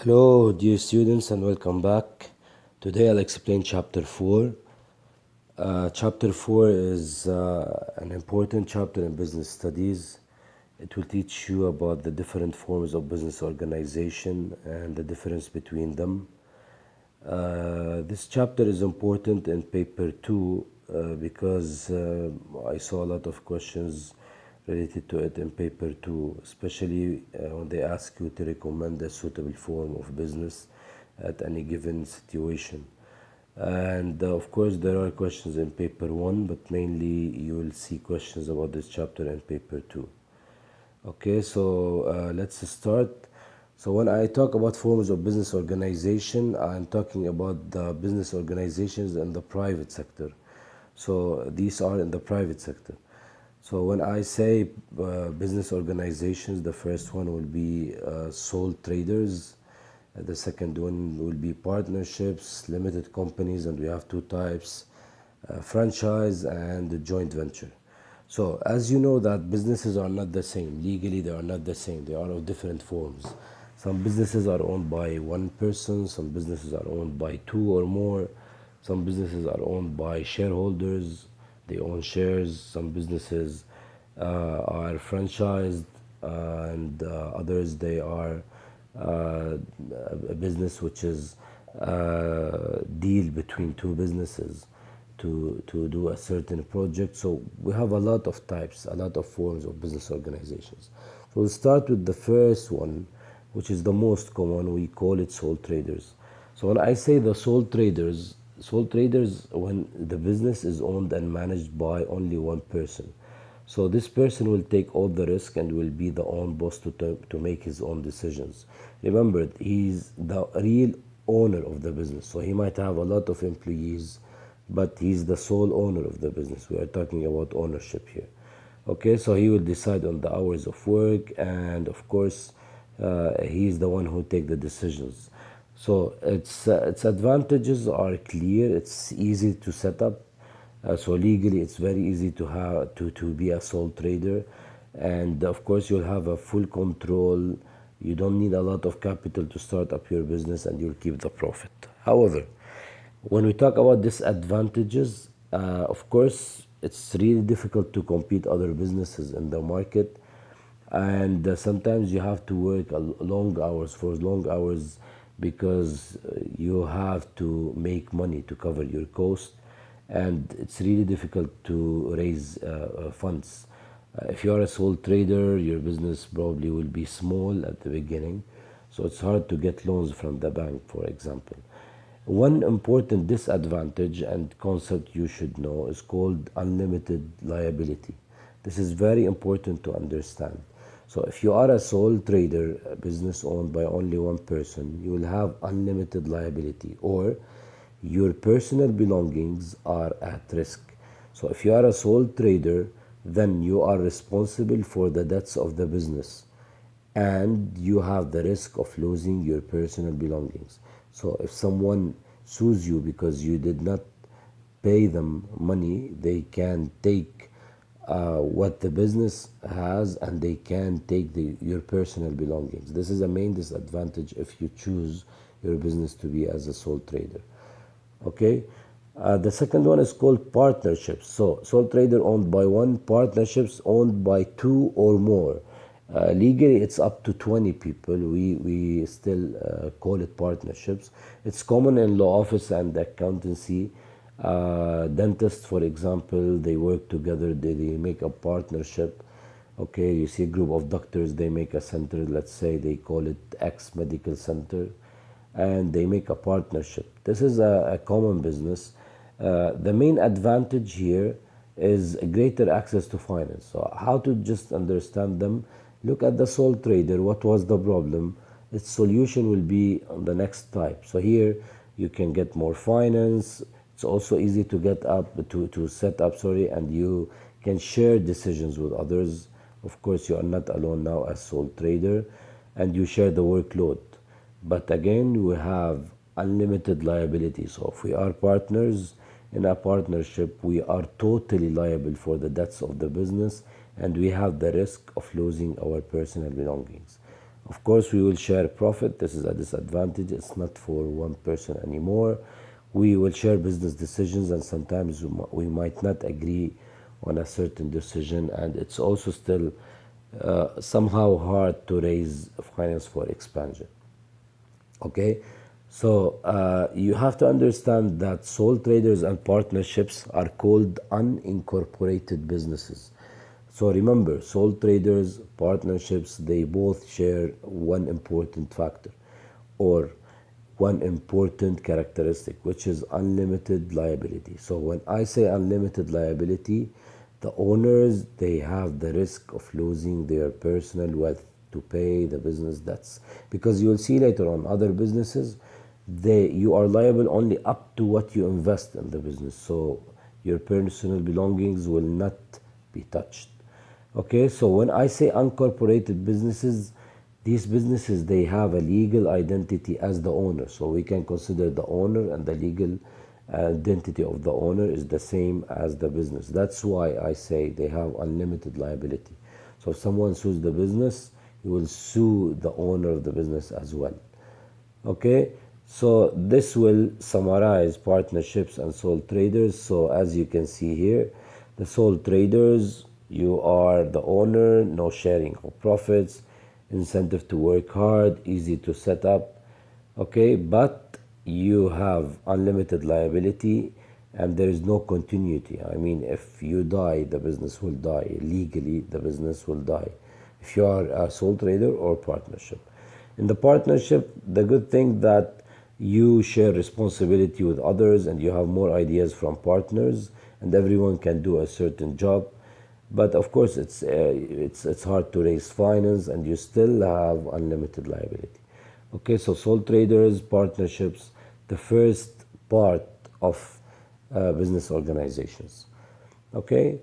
Hello, dear students, and welcome back. Today I'll explain Chapter 4. Chapter 4 is an important chapter in business studies. It will teach you about the different forms of business organization and the difference between them. This chapter is important in paper 2 because I saw a lot of questions related to it in paper 2, especially when they ask you to recommend a suitable form of business at any given situation. And of course there are questions in paper 1, but mainly you will see questions about this chapter in paper 2. Okay, so let's start. So when I talk about forms of business organization, I'm talking about the business organizations in the private sector. So these are in the private sector. So when I say business organizations, the first one will be sole traders. The second one will be partnerships, limited companies, and we have two types, franchise and joint venture. So as you know that businesses are not the same. Legally they are not the same. They are of different forms. Some businesses are owned by one person, some businesses are owned by two or more, some businesses are owned by shareholders, they own shares, some businesses are franchised, and others they are a business which is a deal between two businesses to do a certain project. So we have a lot of types, a lot of forms of business organizations. So we'll start with the first one, which is the most common. We call it sole traders. So when I say the sole traders when the business is owned and managed by only one person. So this person will take all the risk and will be the own boss to make his own decisions. Remember, he's the real owner of the business. So he might have a lot of employees, but he's the sole owner of the business. We are talking about ownership here. Okay, so he will decide on the hours of work, and of course he's the one who take the decisions. So its advantages are clear. It's easy to set up. So legally it's very easy to have to be a sole trader, and of course you'll have a full control. You don't need a lot of capital to start up your business, and you'll keep the profit. However, when we talk about disadvantages, of course it's really difficult to compete other businesses in the market, and sometimes you have to work long hours because you have to make money to cover your cost, and it's really difficult to raise funds. If you are a sole trader, your business probably will be small at the beginning, so it's hard to get loans from the bank, for example. One important disadvantage and concept you should know is called unlimited liability. This is very important to understand. So if you are a sole trader, a business owned by only one person, you will have unlimited liability, or your personal belongings are at risk. So if you are a sole trader, then you are responsible for the debts of the business, and you have the risk of losing your personal belongings. So if someone sues you because you did not pay them money, they can take what the business has, and they can take your personal belongings. This is a main disadvantage if you choose your business to be as a sole trader. Okay, the second one is called partnerships. So sole trader owned by one, partnerships owned by two or more. Legally it's up to 20 people. We still call it partnerships. It's common in law office and accountancy. Dentists, for example, they work together, they make a partnership. Okay, you see a group of doctors, they make a center, let's say they call it X Medical Center, and they make a partnership. This is a common business. The main advantage here is greater access to finance. So how to just understand them? Look at the sole trader. What was the problem? Its solution will be on the next type. So here you can get more finance. It's also easy to get up to set up, sorry, and you can share decisions with others. Of course, you are not alone now as sole trader, and you share the workload. But again, we have unlimited liability. So if we are partners in a partnership, we are totally liable for the debts of the business, and we have the risk of losing our personal belongings. Of course, we will share profit. This is a disadvantage. It's not for one person anymore. We will share business decisions, and sometimes we might not agree on a certain decision, and it's also still somehow hard to raise finance for expansion. Okay, so you have to understand that sole traders and partnerships are called unincorporated businesses. So remember, sole traders, partnerships, they both share one important factor or one important characteristic, which is unlimited liability. So when I say unlimited liability, the owners, they have the risk of losing their personal wealth to pay the business debts, because you'll see later on other businesses, you are liable only up to what you invest in the business, so your personal belongings will not be touched. Okay, so when I say unincorporated businesses, these businesses, they have a legal identity as the owner, so we can consider the owner, and the legal identity of the owner is the same as the business. That's why I say they have unlimited liability. So if someone sues the business, he will sue the owner of the business as well. Okay, so this will summarize partnerships and sole traders. So as you can see here, the sole traders, you are the owner, no sharing of profits, incentive to work hard, easy to set up. Okay, but you have unlimited liability, and there is no continuity. I mean, if you die, the business will die. Legally, the business will die if you are a sole trader or partnership. In the partnership, the good thing that you share responsibility with others, and you have more ideas from partners, and everyone can do a certain job. But of course, it's hard to raise finance, and you still have unlimited liability. Okay, so sole traders, partnerships, the first part of business organizations. Okay,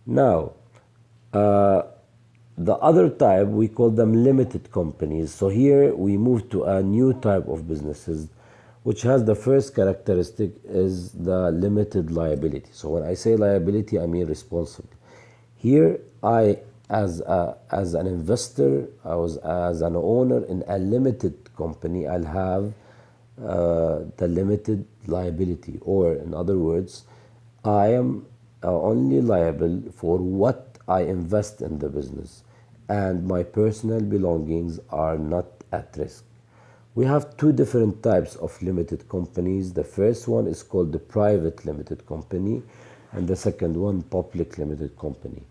now the other type, we call them limited companies. So here we move to a new type of businesses, which has the first characteristic is the limited liability. So when I say liability, I mean responsible. Here, as an investor, as an owner in a limited company, I'll have the limited liability, or in other words, I am only liable for what I invest in the business, and my personal belongings are not at risk. We have two different types of limited companies. The first one is called the private limited company, and the second one, public limited company.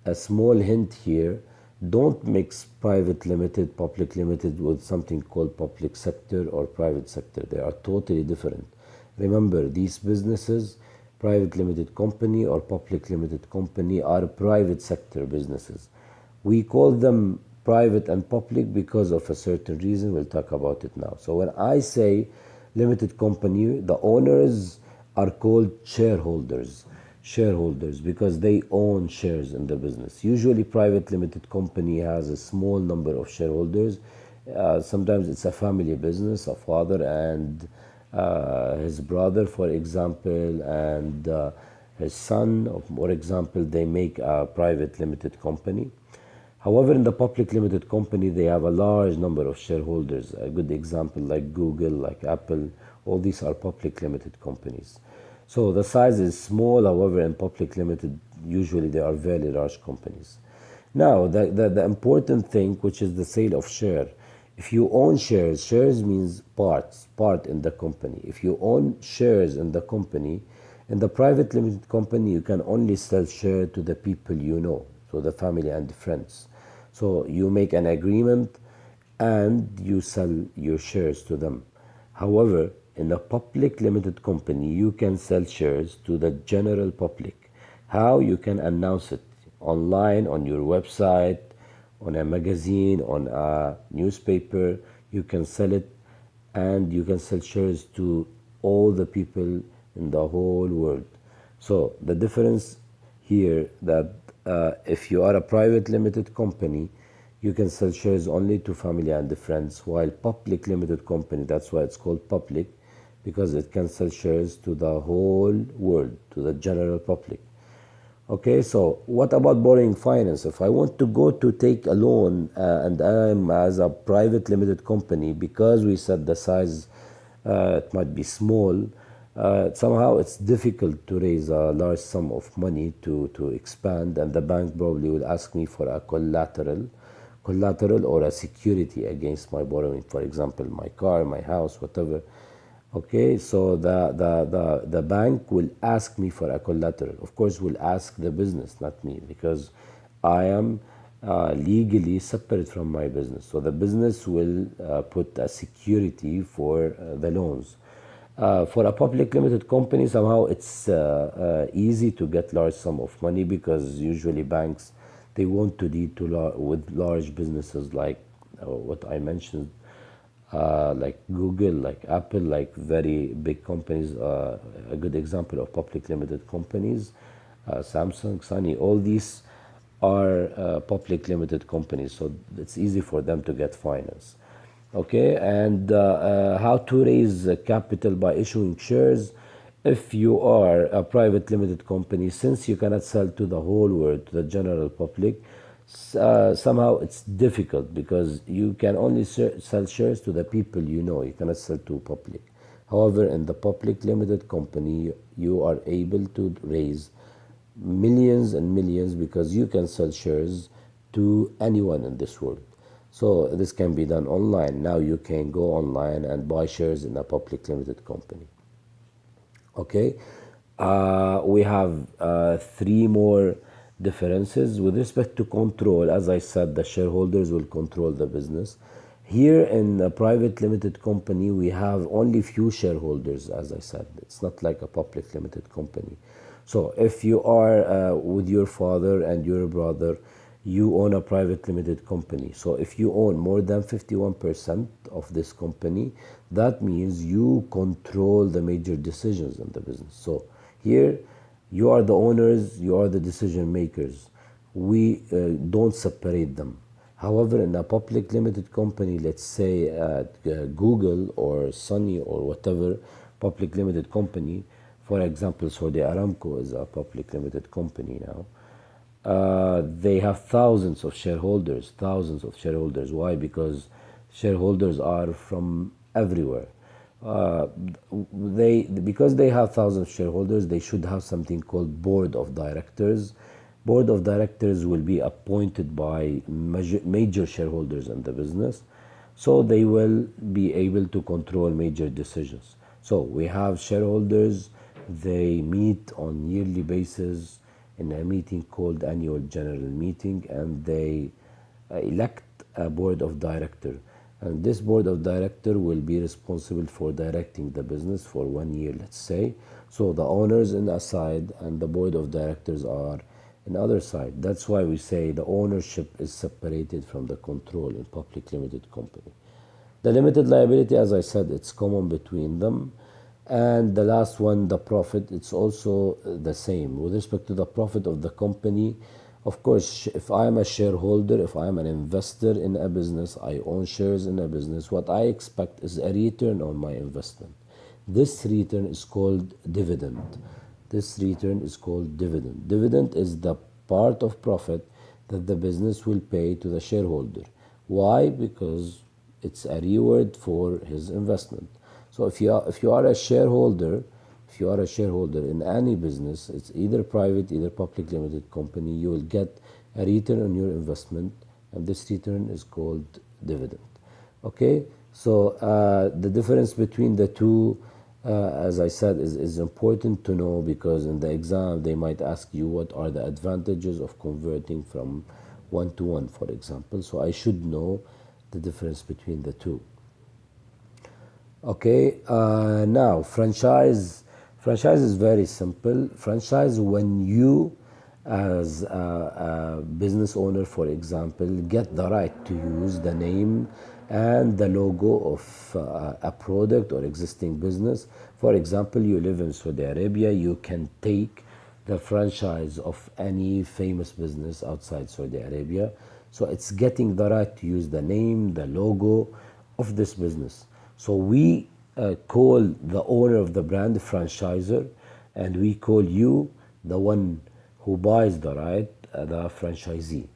A small hint here, don't mix private limited, public limited with something called public sector or private sector. They are totally different. Remember, these businesses, private limited company or public limited company, are private sector businesses. We call them private and public because of a certain reason. We'll talk about it now. So when I say limited company, the owners are called shareholders because they own shares in the business. Usually private limited company has a small number of shareholders. Sometimes it's a family business, a father and his brother, for example, and his son, for example, they make a private limited company. However, in the public limited company, they have a large number of shareholders. A good example like Google, like Apple, all these are public limited companies. So the size is small, however, in public limited, usually they are very large companies. Now, the important thing, which is the sale of share. If you own shares, shares means part in the company. If you own shares in the company, in the private limited company, you can only sell share to the people you know, so the family and the friends. So you make an agreement and you sell your shares to them. However, in a public limited company, you can sell shares to the general public. How? You can announce it online, on your website, on a magazine, on a newspaper. You can sell it, and you can sell shares to all the people in the whole world. So the difference here that if you are a private limited company, you can sell shares only to family and friends, while public limited company, that's why it's called public, because it can sell shares to the whole world, to the general public. Okay, so what about borrowing finance? If I want to go to take a loan and I'm as a private limited company, because we said the size it might be small, somehow it's difficult to raise a large sum of money to expand, and the bank probably will ask me for a collateral or a security against my borrowing, for example, my car, my house, whatever. Okay, so the bank will ask me for a collateral. Of course, will ask the business, not me, because I am legally separate from my business. So the business will put a security for the loans. For a public limited company, somehow it's easy to get large sum of money, because usually banks, they want to deal with large businesses like what I mentioned, like Google, like Apple, like very big companies. A good example of public limited companies, Samsung, Sony, all these are public limited companies, so it's easy for them to get finance. Okay, and how to raise capital by issuing shares. If you are a private limited company, since you cannot sell to the whole world, to the general public, somehow it's difficult, because you can only sell shares to the people you know. You cannot sell to public. However, in the public limited company, you are able to raise millions and millions, because you can sell shares to anyone in this world. So this can be done online. Now you can go online and buy shares in a public limited company. Okay, we have three more differences with respect to control. As I said, the shareholders will control the business. Here in a private limited company, we have only few shareholders. As I said, it's not like a public limited company. So if you are with your father and your brother, you own a private limited company. So if you own more than 51% of this company, that means you control the major decisions in the business. So here, you are the owners, you are the decision makers. We don't separate them. However, in a public limited company, let's say Google or Sony or whatever public limited company, for example, Saudi Aramco is a public limited company now. They have thousands of shareholders, thousands of shareholders. Why? Because shareholders are from everywhere. Because they have thousands of shareholders, they should have something called board of directors. Board of directors will be appointed by major shareholders in the business, so they will be able to control major decisions. So we have shareholders, they meet on yearly basis in a meeting called annual general meeting, and they elect a board of director, and this board of director will be responsible for directing the business for 1 year, let's say. So the owners in a side and the board of directors are in other side. That's why we say the ownership is separated from the control in public limited company. The limited liability, as I said, it's common between them. And the last one, the profit, it's also the same. With respect to the profit of the company, of course, if I am a shareholder, if I am an investor in a business, I own shares in a business, what I expect is a return on my investment. This return is called dividend. This return is called dividend. Dividend is the part of profit that the business will pay to the shareholder. Why? Because it's a reward for his investment. So if you are a shareholder, if you are a shareholder in any business, it's either private, either public limited company, you will get a return on your investment, and this return is called dividend. Okay, so the difference between the two, as I said, is important to know, because in the exam they might ask you what are the advantages of converting from one to one, for example. So I should know the difference between the two. Okay, now franchise. Franchise is very simple. Franchise, when you as a business owner, for example, get the right to use the name and the logo of a product or existing business. For example, you live in Saudi Arabia, you can take the franchise of any famous business outside Saudi Arabia. So it's getting the right to use the name, the logo of this business. So we call the owner of the brand franchisor, and we call you the one who buys the right, the franchisee.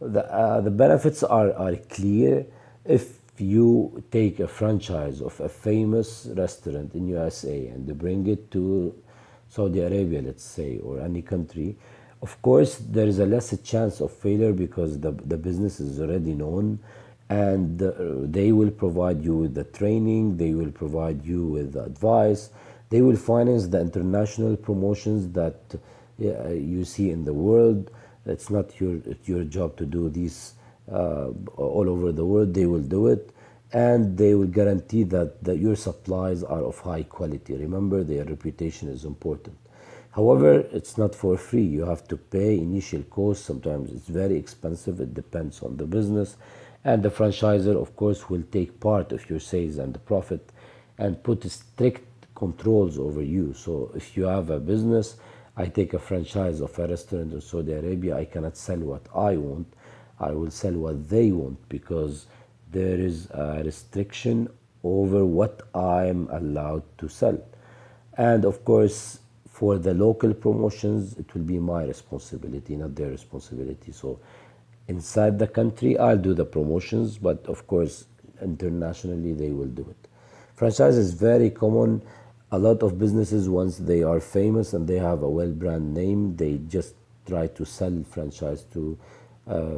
The benefits are clear. If you take a franchise of a famous restaurant in USA and you bring it to Saudi Arabia, let's say, or any country, of course, there is a less chance of failure because the business is already known, and they will provide you with the training, they will provide you with the advice, they will finance the international promotions that you see in the world. It's not your job to do this all over the world. They will do it, and they will guarantee that your supplies are of high quality. Remember, their reputation is important. However, it's not for free. You have to pay initial costs. Sometimes it's very expensive. It depends on the business. And the franchisor, of course, will take part of your sales and the profit and put strict controls over you. So if you have a business, I take a franchise of a restaurant in Saudi Arabia, I cannot sell what I want. I will sell what they want, because there is a restriction over what I'm allowed to sell. And of course, for the local promotions, it will be my responsibility, not their responsibility. So inside the country, I'll do the promotions, but of course, internationally, they will do it. Franchise is very common. A lot of businesses, once they are famous and they have a well brand name, they just try to sell franchise to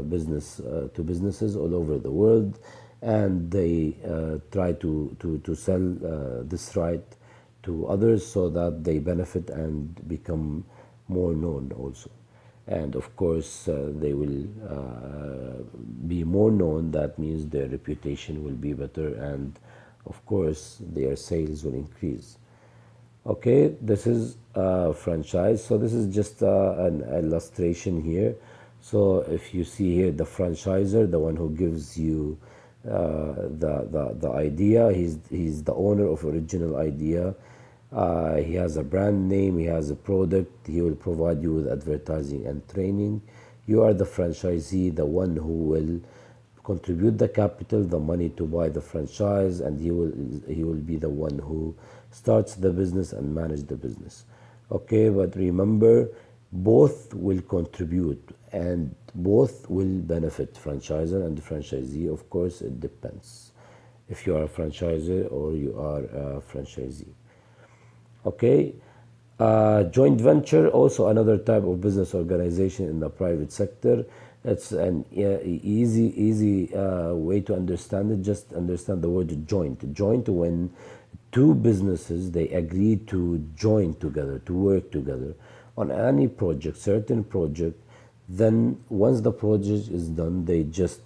businesses all over the world, and they try to sell this right to others so that they benefit and become more known also. And of course, they will be more known. That means their reputation will be better, and of course, their sales will increase. Okay, this is a franchise. So this is just an illustration here. So if you see here, the franchisor, the one who gives you the idea, he's the owner of original idea. He has a brand name, he has a product, he will provide you with advertising and training. You are the franchisee, the one who will contribute the capital, the money to buy the franchise, and he will be the one who starts the business and manage the business. Okay, but remember, both will contribute and both will benefit, franchisor and franchisee. Of course, it depends if you are a franchisor or you are a franchisee. Okay, joint venture, also another type of business organization in the private sector. It's an easy way to understand it. Just understand the word joint. Joint, when two businesses, they agree to join together, to work together on any project, certain project. Then once the project is done, they just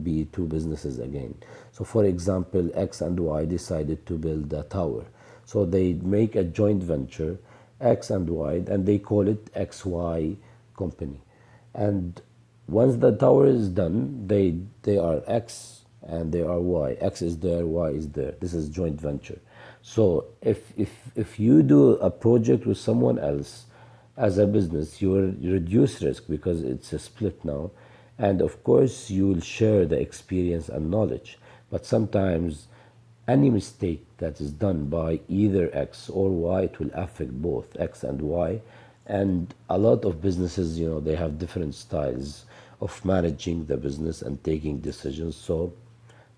be two businesses again. So for example, X and Y decided to build a tower. So they make a joint venture, X and Y, and they call it XY company. And once the tower is done, they are X and they are Y. X is there, Y is there. This is joint venture. So if you do a project with someone else as a business, you reduce risk because it's a split now. And of course, you will share the experience and knowledge. But sometimes any mistake that is done by either X or Y, it will affect both X and Y. And a lot of businesses, they have different styles of managing the business and taking decisions. So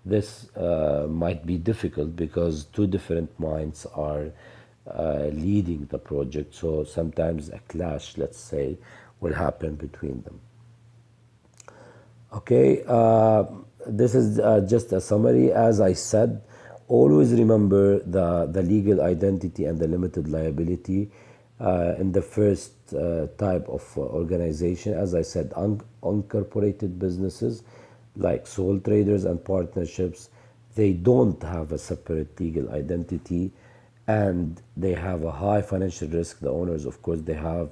this might be difficult because two different minds are leading the project. So sometimes a clash, let's say, will happen between them. Okay, this is just a summary. As I said, always remember the legal identity and the limited liability in the first type of organization. As I said, unincorporated businesses like sole traders and partnerships, they don't have a separate legal identity and they have a high financial risk. The owners, of course, they have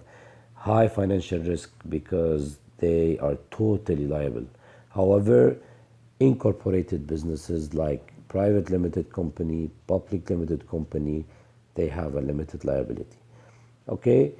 high financial risk because they are totally liable. However, incorporated businesses like private limited company, public limited company, they have a limited liability. Okay,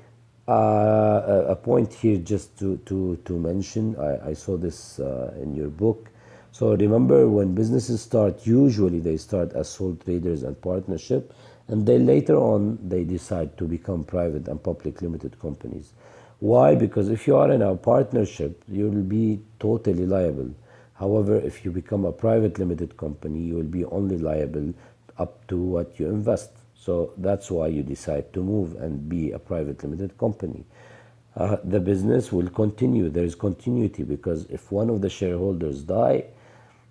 a point here just to mention, I saw this in your book. So remember, when businesses start, usually they start as sole traders and partnership, and then later on they decide to become private and public limited companies. Why? Because if you are in a partnership, you'll be totally liable. However, if you become a private limited company, you will be only liable up to what you invest. So that's why you decide to move and be a private limited company. The business will continue. There is continuity because if one of the shareholders die,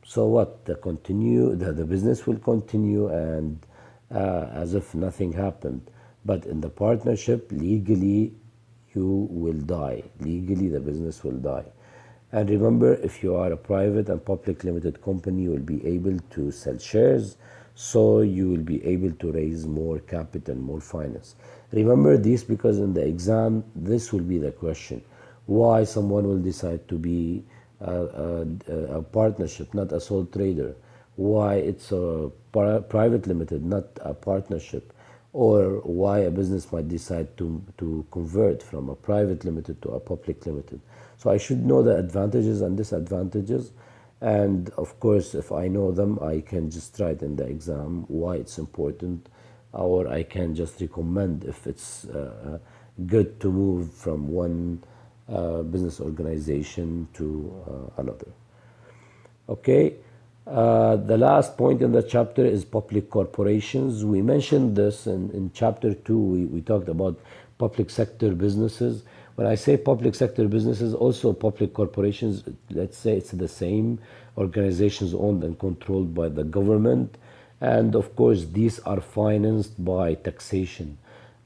so what? The business will continue and as if nothing happened. But in the partnership, legally, you will die. Legally, the business will die. And remember, if you are a private and public limited company, you will be able to sell shares, so you will be able to raise more capital, more finance. Remember this because in the exam, this will be the question. Why someone will decide to be a partnership, not a sole trader? Why it's a private limited, not a partnership? Or why a business might decide to convert from a private limited to a public limited. So I should know the advantages and disadvantages. And of course, if I know them, I can just write in the exam why it's important, or I can just recommend if it's good to move from one business organization to another. Okay, the last point in the chapter is public corporations. We mentioned this in chapter 2. We talked about public sector businesses. When I say public sector businesses, also public corporations, let's say it's the same, organizations owned and controlled by the government. And of course, these are financed by taxation.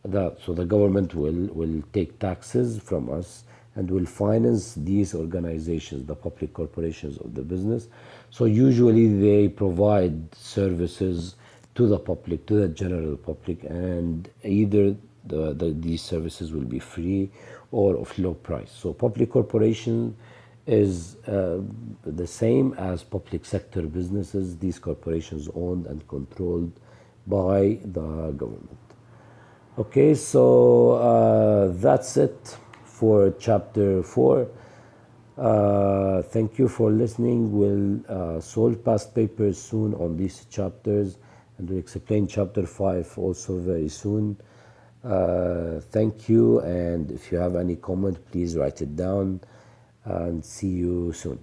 So the government will take taxes from us and will finance these organizations, the public corporations of the business. So usually they provide services to the public, to the general public, and either these services will be free or of low price. So public corporation is the same as public sector businesses. These corporations owned and controlled by the government. Okay, so that's it for chapter 4. Thank you for listening. We'll solve past papers soon on these chapters, and we'll explain chapter 5 also very soon. Thank you, and if you have any comment, please write it down, and see you soon.